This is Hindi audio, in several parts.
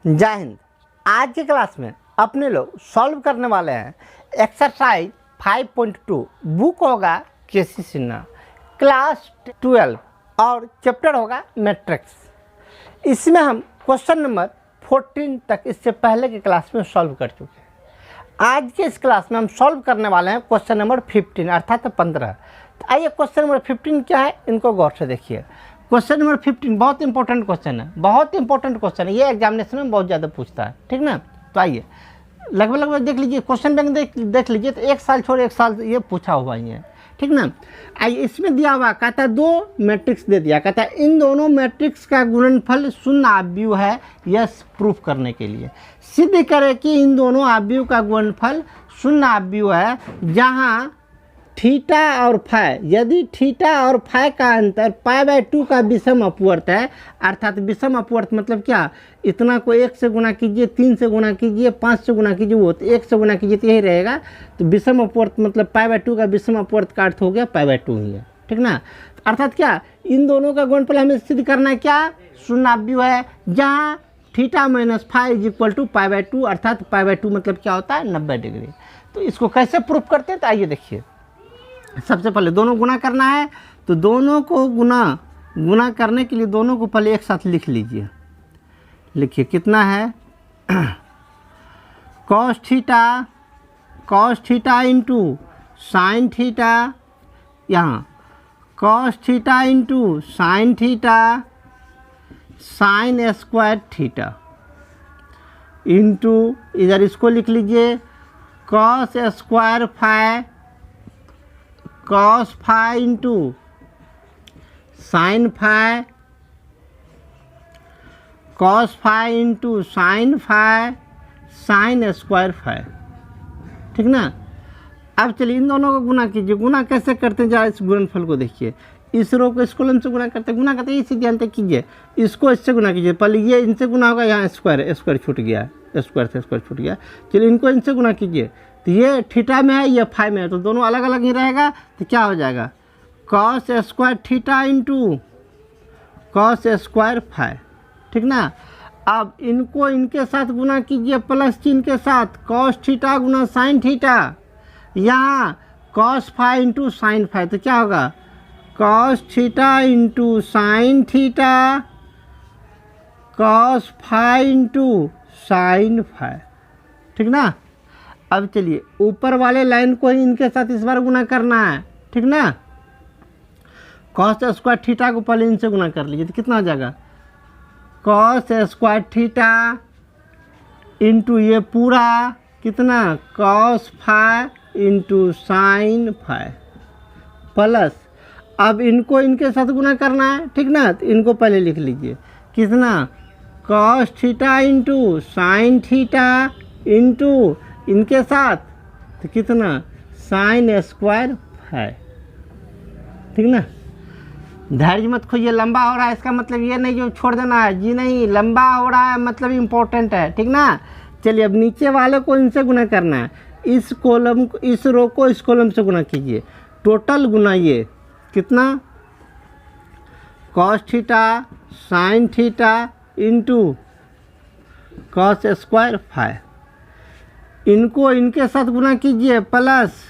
जय हिंद। आज की क्लास में अपने लोग सॉल्व करने वाले हैं एक्सरसाइज 5.2। बुक होगा केसी सिन्हा, क्लास 12 और चैप्टर होगा मैट्रिक्स। इसमें हम क्वेश्चन नंबर 14 तक इससे पहले की क्लास में सॉल्व कर चुके हैं। आज के इस क्लास में हम सॉल्व करने वाले हैं क्वेश्चन नंबर 15 अर्थात 15। तो आइए क्वेश्चन नंबर 15 क्या है, इनको गौर से देखिए। क्वेश्चन नंबर 15 बहुत इंपॉर्टेंट क्वेश्चन है, बहुत इंपॉर्टेंट क्वेश्चन है। ये एग्जामिनेशन में बहुत ज़्यादा पूछता है, ठीक ना। तो आइए लगभग देख लीजिए, क्वेश्चन बैंक देख लीजिए, तो एक साल छोड़ एक साल ये पूछा हुआ ही है, ठीक ना। आइए इसमें दिया हुआ कहता है दो मैट्रिक्स दे दिया, कहता है इन दोनों मैट्रिक्स का गुणनफल शून्य आव्यूह है। यस, प्रूफ करने के लिए सिद्ध करें कि इन दोनों आव्यूह का गुणनफल शून्य आव्यूह है जहाँ थीटा और फाय, यदि थीटा और फाय का अंतर π/2 का विषम अपवर्त है। अर्थात विषम अपवर्त मतलब क्या, इतना को 1 से गुना कीजिए, 3 से गुना कीजिए, 5 से गुना कीजिए, वो तो 1 से गुना कीजिए तो यही रहेगा। तो विषम अपवर्त मतलब π/2 का विषम अपवर्त का अर्थ हो गया π/2 ही है, ठीक ना। अर्थात क्या, इन दोनों का गुणनफल हमें सिद्ध करना है क्या, शून्य आव्यूह है जहाँ theta minus phi is equal to π/2। अर्थात π/2 मतलब क्या होता है 90 डिग्री। तो इसको कैसे प्रूफ करते हैं, तो आइए देखिए। सबसे पहले दोनों गुना करना है, तो दोनों को गुना करने के लिए दोनों को पहले एक साथ लिख लीजिए। लिखिए कितना है cos theta into sine theta, यहाँ cos theta into sine theta sine square theta into इधर इसको लिख लीजिए cos square phi, cos phi into sine phi, cos phi into sine phi sine square phi, ठीक ना। अब चलिए इन दोनों को गुना कीजिए। गुना कैसे करते हैं, जरा इस गुणनफल को देखिए। इस रो को इस कॉलम से गुना करते हैं इसी ध्यान तक कीजिए। इसको इससे गुना कीजिए, पहले ये इनसे गुना होगा, यहाँ स्क्वायर छूट गया, स्क्वायर से स्क्वायर छूट गया। चलिए इनको इनसे गुना कीजिए, तो ये थीटा में है, ये फाई में है, तो दोनों अलग अलग ही रहेगा। तो क्या हो जाएगा cos square theta into cos square phi, ठीक ना। अब इनको इनके साथ गुना कीजिए प्लस चिन्ह के साथ, कॉस थीटा गुना साइन थीटा, यहाँ cos phi into sine phi, तो क्या होगा cos theta into sine theta cos phi into sine phi, ठीक ना। अब चलिए ऊपर वाले लाइन को ही इनके साथ इस बार गुना करना है, ठीक ना। कॉस स्क्वायर थीटा को पहले इनसे गुना कर लीजिए, तो कितना हो जाएगा कॉस स्क्वायर थीटा इंटू ये पूरा कितना cos phi into sine phi plus, अब इनको इनके साथ गुना करना है, ठीक ना। तो इनको पहले लिख लीजिए कितना cos theta into sine theta into इनके साथ तो कितना साइन स्क्वायर फाई, ठीक ना। धैर्य मत खोइए, लंबा हो रहा है इसका मतलब ये नहीं जो छोड़ देना है, जी नहीं, लंबा हो रहा है मतलब इम्पोर्टेंट है, ठीक ना। चलिए अब नीचे वाले को इनसे गुना करना है, इस कॉलम को, इस रो को इस कॉलम से गुना कीजिए, टोटल गुनाइए कितना cos theta sine theta into cos square phi, इनको इनके साथ गुना कीजिए प्लस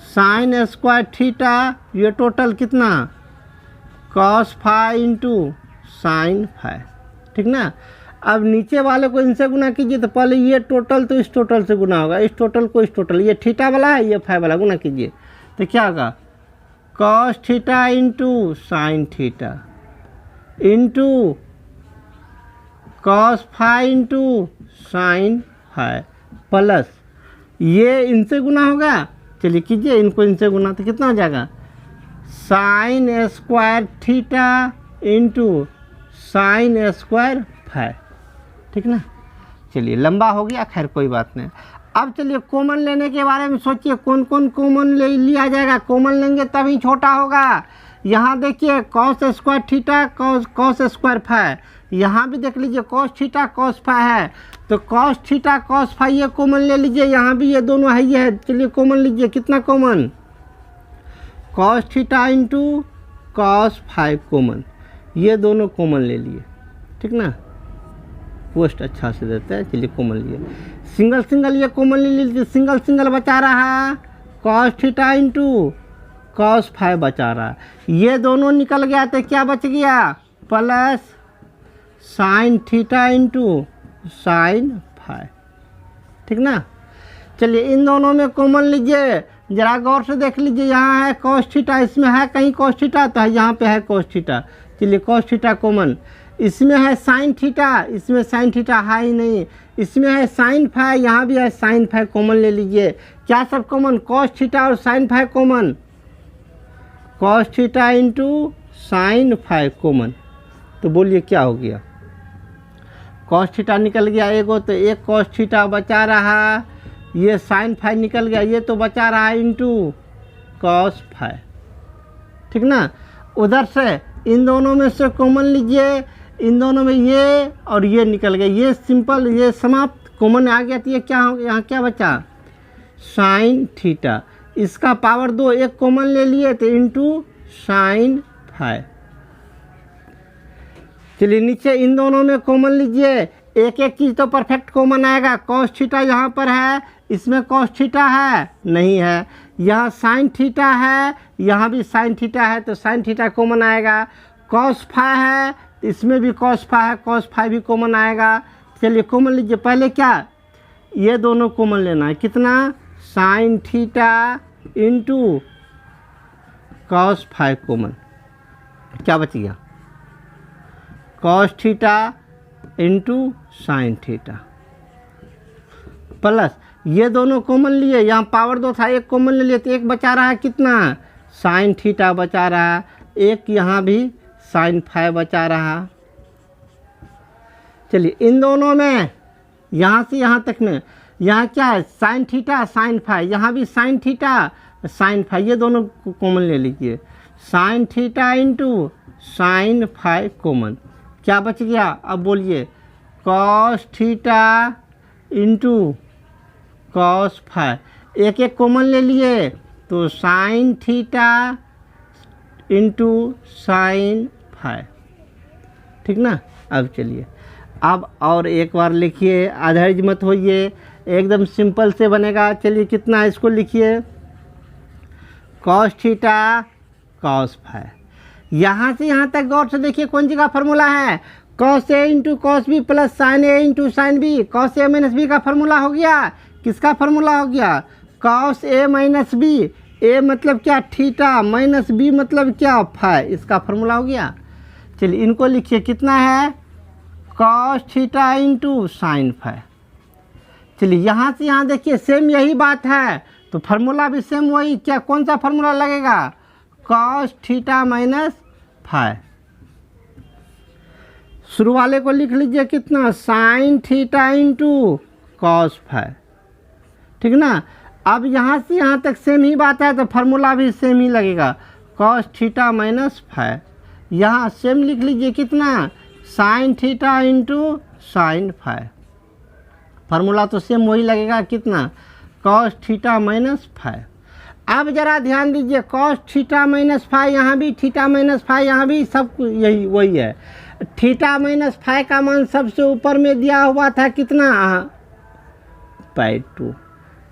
साइन स्क्वायर थीटा, ये टोटल कितना cos phi into sine phi, ठीक ना। अब नीचे वाले को इनसे गुना कीजिए, तो पहले ये टोटल तो इस टोटल से गुना होगा, इस टोटल को इस टोटल, ये थीटा वाला है ये फाई वाला, गुना कीजिए तो क्या होगा cos theta into sine theta into cos phi into sine phi plus ये इनसे गुना होगा, चलिए कीजिए इनको इनसे गुना, तो कितना हो जाएगा sine square theta into sine square phi, ठीक ना। चलिए लंबा हो गया, खैर कोई बात नहीं। अब चलिए कॉमन लेने के बारे में सोचिए, कौन कौन कॉमन लिया जाएगा। कॉमन लेंगे तभी छोटा होगा। यहाँ देखिए cos square theta cos square phi, यहाँ भी देख लीजिए कॉस थीटा कॉस फाई है, तो कॉस थीटा कॉस फाई ये कॉमन ले लीजिए, यहाँ भी ये दोनों है, ये है। चलिए कॉमन लीजिए, कितना common cos theta into cos phi common, ये दोनों कॉमन ले लिए, ठीक ना। पोस्ट अच्छा से देते हैं। चलिए कॉमन लिए, सिंगल सिंगल ये कॉमन ले लीजिए, सिंगल सिंगल बचा रहा cos theta into cos five बचा रहा, ये दोनों निकल गया तो क्या बच गया plus sign theta into sine five, ठीक ना। चलिए इन दोनों में कॉमन लीजिए, जरा गौर से देख लीजिए, यहाँ है कॉस थीटा, इसमें है कहीं कॉस थीटा तो यहाँ पे है कॉस थीटा। चलिए कॉस थीटा कॉमन, इसमें है साइन थीटा, इसमें साइन थीटा है ही नहीं, इसमें है साइन फाइव, यहाँ भी है साइन फाइव, कॉमन ले लीजिए। क्या सब कॉमन, कॉस थीटा और sine five common, cos theta into sine five common, तो बोलिए क्या हो गया, कॉस थीटा निकल गया एगो, तो एक कॉस थीटा बचा रहा, ये साइन फाइव निकल गया, ये तो बचा रहा इंटू कॉस फाइव, ठीक ना। उधर से इन दोनों में से कॉमन लीजिए, इन दोनों में ये और ये निकल गया, ये सिंपल, ये समाप्त, कॉमन आ गया, तो ये क्या हो गया, यहाँ क्या बचा साइन थीटा, इसका पावर 2, एक कॉमन ले लिए तो इंटू साइन फाइव। चलिए नीचे इन दोनों में कॉमन लीजिए, एक एक चीज़ तो परफेक्ट कॉमन आएगा, कॉस थीटा यहाँ पर है, इसमें कॉस थीटा है नहीं है, यहाँ साइन थीटा है, यहाँ भी साइन थीटा है, तो साइन थीटा कॉमन आएगा, कॉस फाइव है, इसमें भी कॉस फाइव है, कॉस फाइव भी कॉमन आएगा। चलिए कॉमन लीजिए, पहले क्या ये दोनों कॉमन लेना है, कितना sign theta into cos five common, क्या बच गया cos theta into sine theta, plus ये दोनों कॉमन लिए, यहाँ पावर 2 था, एक कॉमन ले लिए तो एक बचा रहा है कितना साइन थीटा बचा रहा, एक यहाँ भी साइन फाइव बचा रहा। चलिए इन दोनों में यहाँ से यहाँ तक में, यहाँ क्या है साइन थीटा साइन फाइव, यहाँ भी साइन थीटा साइन फाइव, ये दोनों कॉमन ले लीजिए, sign theta into sine five common, क्या बच गया, अब बोलिए cos theta into cos five, एक एक कॉमन ले लिए तो sign theta into sine five, ठीक ना। अब चलिए अब और एक बार लिखिए, आधैर्य मत होइए, एकदम सिंपल से बनेगा। चलिए कितना है इसको लिखिए, कॉस थीटा कॉस फाइव, यहाँ से यहाँ तक गौर से देखिए कौन सी का फार्मूला है, cos A into cos B plus sine A into sine B, cos A minus B का फार्मूला हो गया, किसका फार्मूला हो गया cos A minus B, A मतलब क्या थीटा, माइनस बी मतलब क्या फाइव, इसका फार्मूला हो गया। चलिए इनको लिखिए, कितना है cos theta into sine five. चलिए यहाँ से यहाँ देखिए सेम यही बात है, तो फार्मूला भी सेम वही, क्या कौन सा फार्मूला लगेगा कॉस थीटा माइनस फाइव, शुरू वाले को लिख लीजिए कितना sign theta into cos five, ठीक ना। अब यहाँ से यहाँ तक सेम ही बात है, तो फार्मूला भी सेम ही लगेगा कॉस थीटा माइनस फाइव, यहाँ सेम लिख लीजिए कितना sign theta into sine five, formula तो सेम वही लगेगा कितना कॉस थीटा माइनस फाइव। अब जरा ध्यान दीजिए, कॉस थीटा माइनस फाइव, यहाँ भी थीटा माइनस फाइव, यहाँ भी सब यही वही है, थीटा माइनस फाइव का मान सबसे ऊपर में दिया हुआ था कितना π2,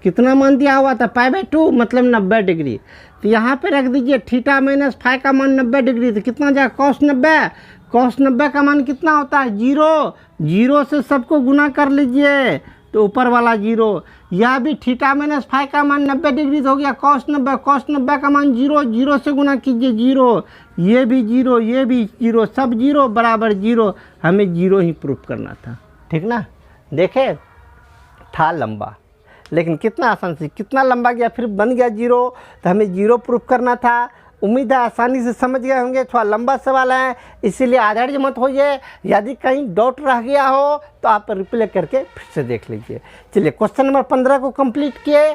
कितना मान दिया हुआ था π/2 मतलब 90 डिग्री, तो यहाँ पे रख दीजिए थीटा माइनस फाइव का मान 90 डिग्री, तो कितना जाएगा कॉस 90, कॉस 90 का मान कितना होता है 0, 0 से सबको गुना कर लीजिए तो ऊपर वाला 0, यह भी थीटा माइनस फाइव का मान 90 डिग्री हो गया कॉस 90, कॉस 90 का मान 0, 0 से गुना कीजिए 0, ये भी 0, ये भी 0, सब 0 बराबर 0, हमें 0 ही प्रूफ करना था, ठीक ना। देखे था लंबा, लेकिन कितना आसान से कितना लंबा गया, फिर बन गया 0, तो हमें 0 प्रूफ करना था। उम्मीद है आसानी से समझ गए होंगे, थोड़ा लंबा सवाल है इसीलिए आधैर्य मत होइए, यदि कहीं डाउट रह गया हो तो आप रिप्ले करके फिर से देख लीजिए। चलिए क्वेश्चन नंबर 15 को कंप्लीट किए,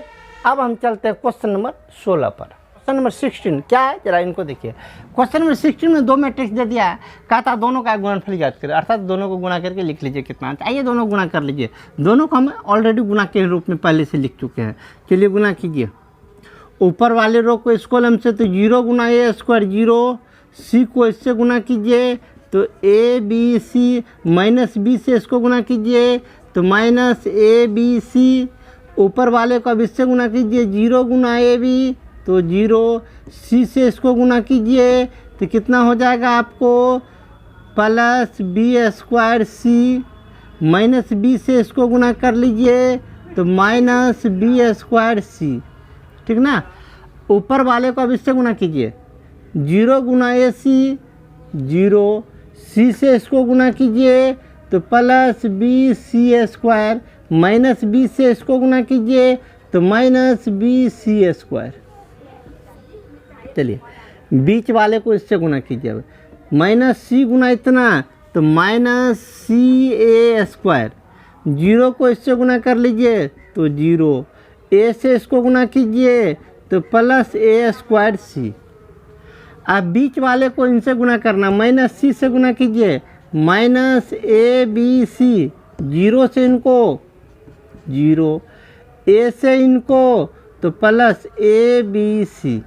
अब हम चलते हैं क्वेश्चन नंबर 16 पर। क्वेश्चन नंबर 16 क्या है जरा इनको देखिए। क्वेश्चन नंबर 16 में 2 मैट्रिक्स दे दिया है, कहा था दोनों का गुणनफल याद करें, अर्थात दोनों को गुणा करके लिख लीजिए कितना, आइए दोनों गुणा कर लीजिए, दोनों को हम ऑलरेडी गुणा के रूप में पहले से लिख चुके हैं। चलिए गुणा कीजिए, ऊपर वाले रो को इस कॉलम से तो 0 गुना ए स्क्वायर 0, सी को इससे गुना कीजिए तो तो A B C minus B से इसको गुना कीजिए तो माइनस ए बी सी, ऊपर वाले को अब इससे गुना कीजिए 0 गुना ए बी तो 0, सी से इसको गुना कीजिए तो कितना हो जाएगा आपको प्लस बी स्क्वायर सी, माइनस बी से इसको गुना कर लीजिए तो माइनस बी स्क्वायर सी, ठीक ना। ऊपर वाले को अब इससे गुना कीजिए 0 गुना ए सी 0, सी से इसको गुना कीजिए तो plus B C square, minus B से इसको गुना कीजिए तो माइनस बी सी स्क्वायर। चलिए बीच वाले को इससे गुना कीजिए, अब माइनस सी गुना इतना तो माइनस सी ए स्क्वायर, 0 को इससे गुना कर लीजिए तो 0, ए से इसको गुना कीजिए तो प्लस ए स्क्वायर सी। अब बीच वाले को इनसे गुना करना, माइनस सी से गुना कीजिए माइनस ए बी सी, 0 से इनको 0, ए से इनको तो प्लस ए बी सी,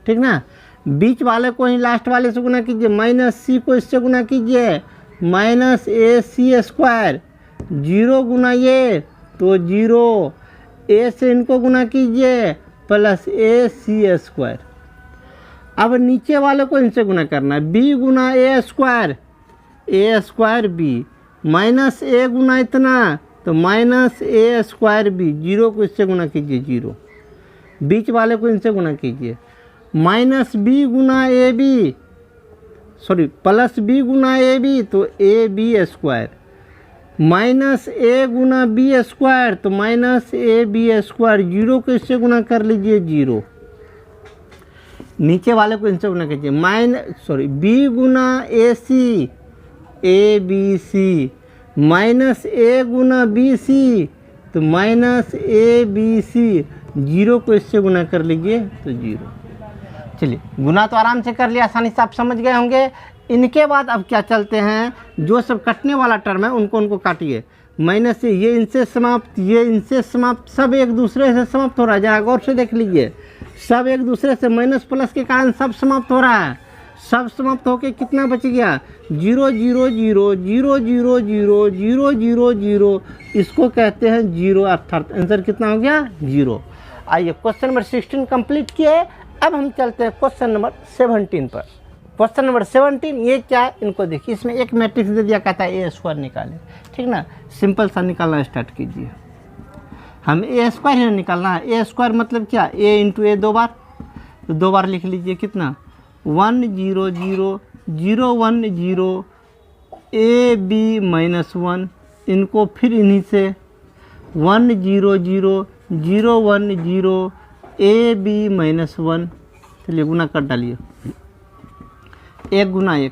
ठीक ना। बीच वाले को ही लास्ट वाले से गुना कीजिए, माइनस सी को इससे गुना कीजिए माइनस ए सी स्क्वायर, 0 गुना ये तो 0, ए से इनको गुना कीजिए प्लस ए सी स्क्वायर। अब नीचे वाले को इनसे गुना करना है, बी गुना ए स्क्वायर बी, माइनस ए गुना इतना तो माइनस ए स्क्वायर बी, 0 को इससे गुना कीजिए 0, बीच वाले को इनसे गुना कीजिए माइनस बी गुना A B, sorry plus B गुना ए बी तो A B square, minus A गुना बी स्क्वायर तो माइनस ए बी स्क्वायर, 0 को इससे गुना कर लीजिए 0, नीचे वाले को इनसे गुना कीजिए बी गुना A B C, minus A गुना बी सी तो माइनस ए बी सी, 0 को इससे गुना कर लीजिए तो 0। चलिए गुना तो आराम से कर लिया, आसानी से आप समझ गए होंगे। इनके बाद अब क्या चलते हैं, जो सब कटने वाला टर्म है उनको काटिए, माइनस से ये इनसे समाप्त, ये इनसे समाप्त, सब एक दूसरे से समाप्त हो रहा है। जरा गौर से देख लीजिए, सब एक दूसरे से माइनस प्लस के कारण सब समाप्त हो रहा है। सब समाप्त होके कितना बच गया 0 0 0 0 0 0 0 0 0, इसको कहते हैं 0, अर्थात आंसर कितना हो गया 0। आइए क्वेश्चन नंबर 16 कंप्लीट किए। अब हम चलते हैं क्वेश्चन नंबर 17 पर। क्वेश्चन नंबर 17 ये क्या है, इनको देखिए। इसमें एक मैट्रिक्स दे दिया, कहता है ए स्क्वायर निकालें, ठीक ना। सिंपल सा निकालना स्टार्ट कीजिए। हम ए स्क्वायर है निकालना है। ए स्क्वायर मतलब क्या, ए इंटू ए 2 बार, तो 2 बार लिख लीजिए कितना 1 0 0 0 1 0 ए बी माइनस 1, इनको फिर इन्हीं से 1 0 0 0 1 0 ए बी माइनस 1, चलिए गुना कर डालिए, 1 गुना 1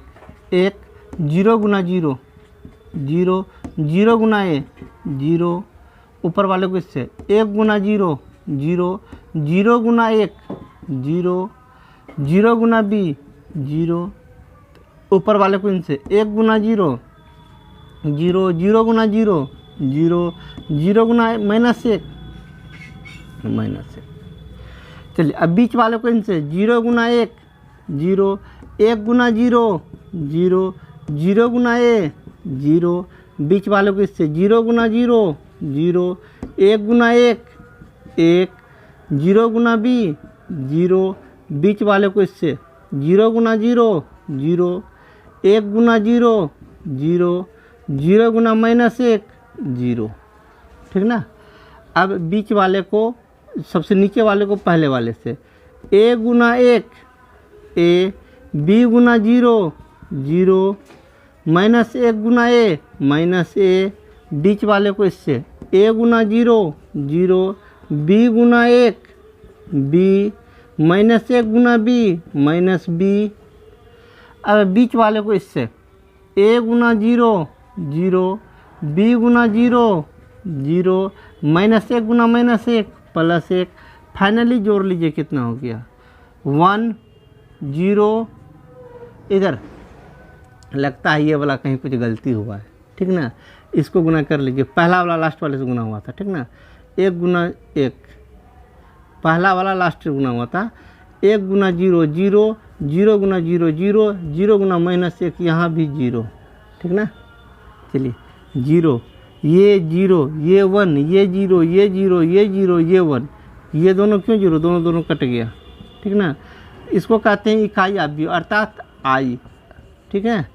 1, 0 गुना 0 0 0 गुना ए 0, ऊपर वाले को इससे 1 गुना 0 0 0 गुना 1 0 0 गुना बी 0, ऊपर वाले को इनसे 1 गुना 0 0 0 गुना 0 0 0 गुना माइनस 1 माइनस 1। चलिए अब बीच वाले को इनसे 0 गुना 1 0 1 गुना 0 0 0 गुना ए 0, बीच वाले को इससे 0 गुना 0 0 1 गुना 1 1 0 गुना बी 0, बीच वाले को इससे 0 गुना 0 0 1 गुना 0 0 0 गुना माइनस 1 0, ठीक ना। अब बीच वाले को, सबसे नीचे वाले को पहले वाले से a Guna 1 a, b Guna 0 0 minus 1 Guna a minus a, बीच वाले को इससे a Guna 0 0 b Guna 1 b minus 1 Guna b minus b। अब बीच वाले को इससे a Guna 0 0 b Guna 0 0 minus 1 Guna minus 1 plus 1, finally जोड़ लीजिए कितना हो गया 1 0। इधर लगता है ये वाला कहीं कुछ गलती हुआ है, ठीक ना। इसको गुना कर लीजिए, पहला वाला लास्ट वाले से गुना हुआ था, ठीक ना। 1 गुना 1, पहला वाला लास्ट से गुना हुआ था, 1 गुना 0 0 जीरो गुना जीरो जीरो, जीरो गुना माइनस एक, यहाँ भी जीरो, ठीक ना। चलिए जीरो, ये जीरो, ये वन, ये जीरो, ये जीरो, ये जीरो, ये वन, ये दोनों क्यों जीरो, दोनों कट गया, ठीक ना। इसको कहते हैं इकाई अवयव अर्थात आई, ठीक है।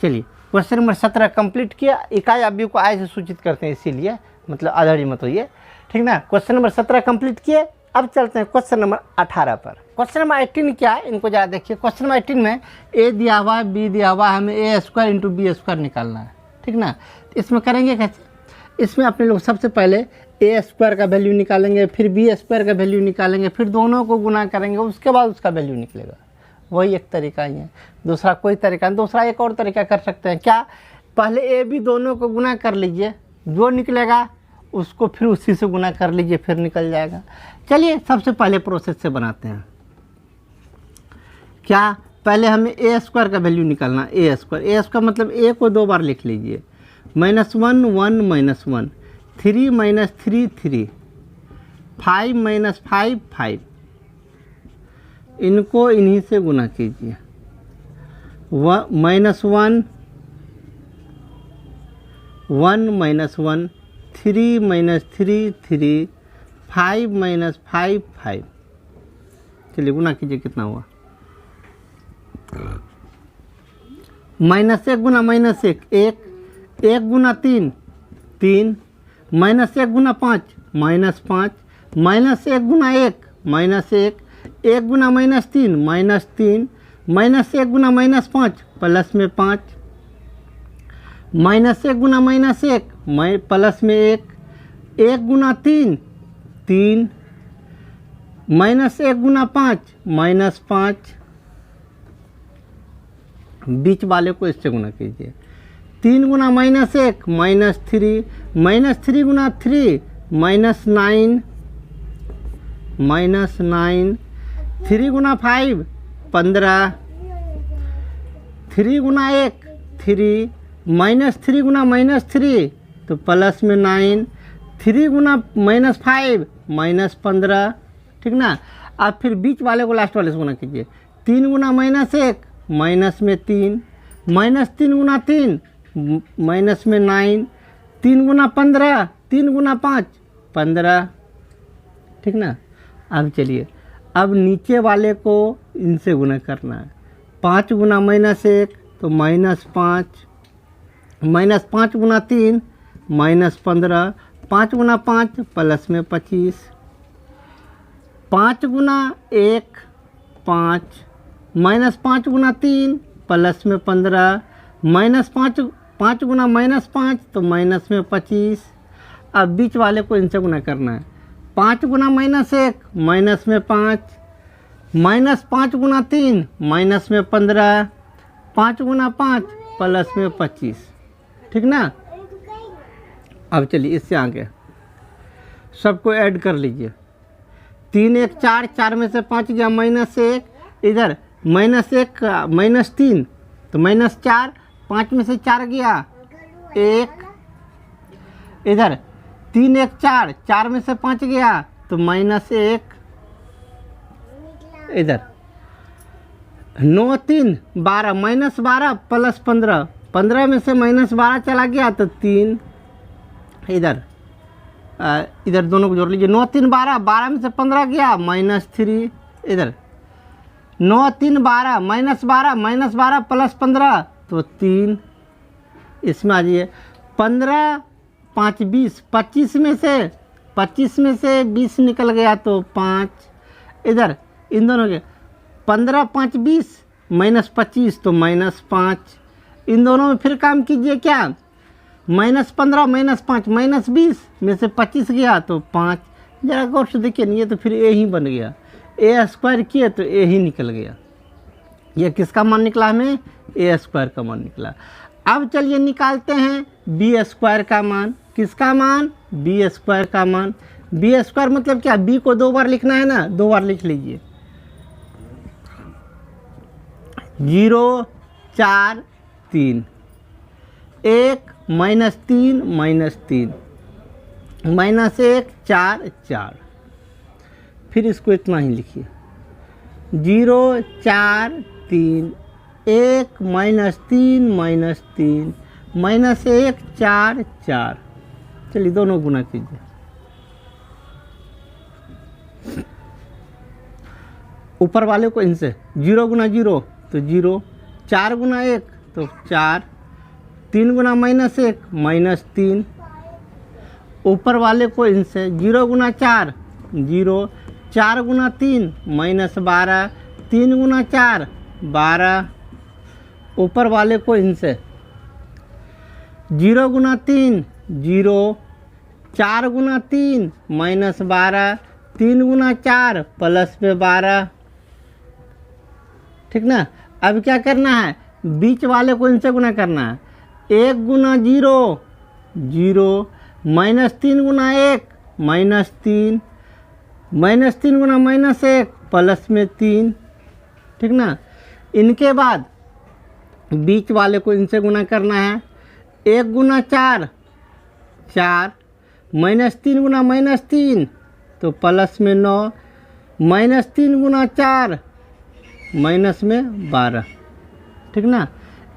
चलिए क्वेश्चन नंबर 17 कंप्लीट किया। इकाई अवयव को आई से सूचित करते हैं, इसीलिए मतलब आधारी मत होइए, ठीक ना। क्वेश्चन नंबर 17 कंप्लीट किए। अब चलते हैं क्वेश्चन नंबर 18 पर। क्वेश्चन नंबर 18 क्या है, इनको ज़रा देखिए। क्वेश्चन नंबर 18 में ए दिया हुआ है, बी दिया हुआ है, हमें ए स्क्वायर इंटू बी स्क्वायर निकालना है, ठीक ना। इसमें करेंगे कैसे, इसमें अपने लोग सबसे पहले ए स्क्वायर का वैल्यू निकालेंगे, फिर बी स्क्वायर का वैल्यू निकालेंगे, फिर दोनों को गुना करेंगे, उसके बाद उसका वैल्यू निकलेगा। वही एक तरीका ही है, दूसरा कोई तरीका नहीं। दूसरा एक और तरीका कर सकते हैं, क्या, पहले ए बी दोनों को गुना कर लीजिए, जो निकलेगा उसको फिर उसी से गुना कर लीजिए, फिर निकल जाएगा। चलिए सबसे पहले प्रोसेस से बनाते हैं। क्या, पहले हमें ए स्क्वायर का वैल्यू निकालना। ए स्क्वायर मतलब ए को 2 बार लिख लीजिए, -1 1 -1, 3 - 3 3, 5 - 5 5, इनको इन्हीं से गुना कीजिए। -1 1 -1, 3 - 3 3, 5 - 5 5। चलिए गुना कीजिए, कितना हुआ, -1 गुना -1 1, 1 गुना 3 3, -1 गुना 5 -5, -1 गुना 1 -1, 1 गुना -3 -3, -1 गुना -5 प्लस में 5, -1 गुना -1 प्लस में 1, 1 गुना 3 3, -1 गुना 5 -5, बीच वाले को इससे गुना कीजिए। 3 गुना -1 -3, -3 गुना 3 -9, -9, 3 गुना 5 15, 3 गुना 1 3, -3 गुना -3 तो प्लस में 9, 3 गुना -5 -15, ठीक ना। अब फिर बीच वाले को लास्ट वाले से गुना कीजिए। 3 गुना -1 माइनस में 3, -3 गुना 3 माइनस में 9, 3 गुना 15, 3 गुना 5 15, ठीक ना। अब चलिए, अब नीचे वाले को इनसे गुना करना है। 5 गुना -1 तो -5, -5 गुना 3 -15, 5 गुना 5 प्लस में 25, 5 गुना 1 5, -5 गुना 3 प्लस में 15, -5 गुना -5 तो माइनस में 25। अब बीच वाले को इनसे गुना करना है। 5 गुना -1 माइनस में 5, -5 गुना 3 माइनस में 15, 5 गुना 5 प्लस में 25, ठीक ना। अब चलिए इससे आगे सबको ऐड कर लीजिए। 3 1 4, 4 में से 5 गया -1, इधर -1 -3 तो -4, 5 में से 4 गया 1, इधर 3 1 4, 4 में से 5 गया तो -1, इधर 9 3 12, -12 प्लस 15, 15 में से -12 चला गया तो 3, इधर दोनों को जोड़ लीजिए। 9 3 12, 12 में से 15 गया -3, इधर 9 3 12, -12 प्लस 15 तो 3, इसमें आ जाइए। 15 5 20, 25 में से 20 निकल गया तो 5, इधर इन दोनों के 15 5 20 -25 तो -5, इन दोनों में फिर काम कीजिए। क्या, -15 -5 -20 में से 25 गया तो 5। जरा गौर से देखिए, ये तो फिर ए ही बन गया। ए स्क्वायर किए तो ए ही निकल गया। ये किसका मान निकला, हमें ए स्क्वायर का मान निकला। अब चलिए निकालते हैं बी स्क्वायर का मान। किसका मान, बी स्क्वायर का मान। बी स्क्वायर मतलब क्या, बी को 2 बार लिखना है ना, 2 बार लिख लीजिए। 0 4 3, 1 -3 -3, -1 4 4, फिर इसको इतना ही लिखिए। 0 4 3 1 -3 -3 -1 4 4। चलिए दोनों गुना कीजिए। ऊपर वाले को इनसे 0 गुना 0 तो 0, 4 गुना 1 तो 4, 3 गुना -1 -3। ऊपर वाले को इनसे 0 गुना 4 0, 4 गुना 3 -12, 3 गुना 4 12। ऊपर वाले को इनसे 0 गुना 3 0, 4 गुना 3 -12, 3 गुना 4 +12। ठीक ना। अब क्या करना है, बीच वाले को इनसे गुना करना है। 1 गुना 0 0, -3 गुना 1 -3, -3 गुना -1 +3। ठीक ना। इनके बाद बीच वाले को इनसे गुना करना है। 1 गुना 4 4, -3 गुना -3 तो +9, -3 गुना 4 -12। ठीक ना।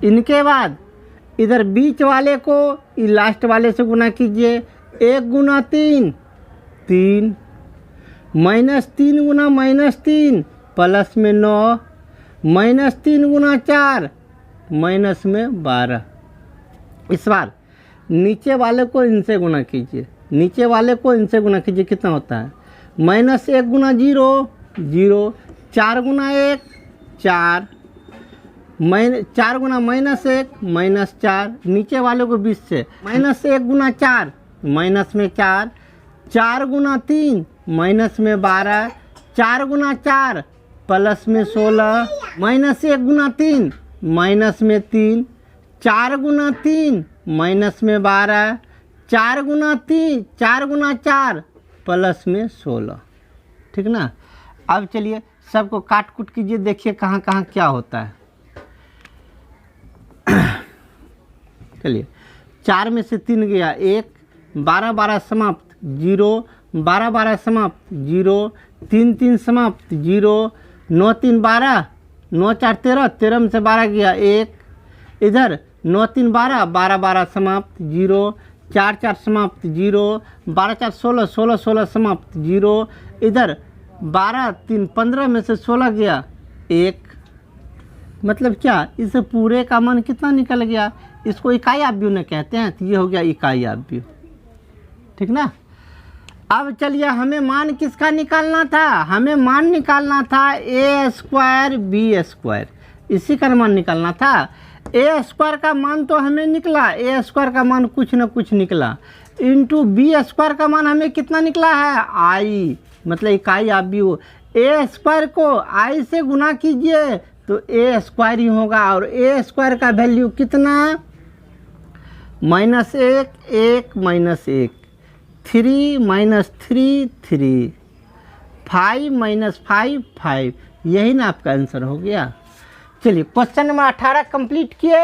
इनके बाद इधर बीच वाले को लास्ट वाले से गुना कीजिए। 1 गुना 3 3, -3 गुना -3 +9, -3 गुना 4 -12। इस बार नीचे वाले को इनसे गुना कीजिए। नीचे वाले को इनसे गुना कीजिए, कितना होता है, -1 गुना 0 0, 4 गुना 1 4, 4 गुना -1 -4। नीचे वाले को बीच से -1 गुना 4 -4, 4 गुना 3 -12, 4 गुना 4 +16, -1 गुना 3 -3, 4 गुना 3 -12, 4 गुना 4 +16। ठीक ना। अब चलिए सबको काट कूट कीजिए, देखिए कहाँ कहाँ क्या होता है। चलिए 4 में से 3 गया 1, 12 12 समाप्त 0, 12 12 समाप्त 0, 3 3 समाप्त 0, 9 3 12, 9 4 13, 13 में से 12 गया 1। इधर 9 3 12, 12 12 समाप्त 0, 4 4 समाप्त 0, 12 4 16, 16 16 समाप्त 0। इधर 12 3 15 में से 16 गया 1। मतलब क्या, इस पूरे का मान कितना निकल गया, इसको इकाई आव्यूह कहते हैं। तो ये हो गया इकाई आव्यूह। ठीक ना। अब चलिए हमें मान किसका निकालना था, हमें मान निकालना था a² b²। इसी का मान निकालना था। a² का मान तो हमें निकला, a² का मान कुछ न कुछ निकला, इंटू b² का मान हमें कितना निकला है, i, मतलब इकाई आव्यूह। a² को i से गुना कीजिए तो a² ही होगा, और a² का वैल्यू कितना, -1 1 -1, 3 -3 3, 5 5 5। यही ना आपका आंसर हो गया। चलिए क्वेश्चन नंबर 18 कंप्लीट किए।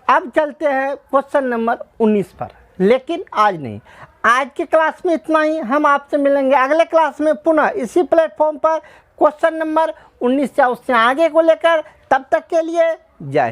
अब चलते हैं क्वेश्चन नंबर 19 पर, लेकिन आज नहीं। आज की क्लास में इतना ही। हम आपसे मिलेंगे अगले क्लास में पुनः इसी प्लेटफॉर्म पर क्वेश्चन नंबर 19 या उससे आगे को लेकर। तब तक के लिए जय।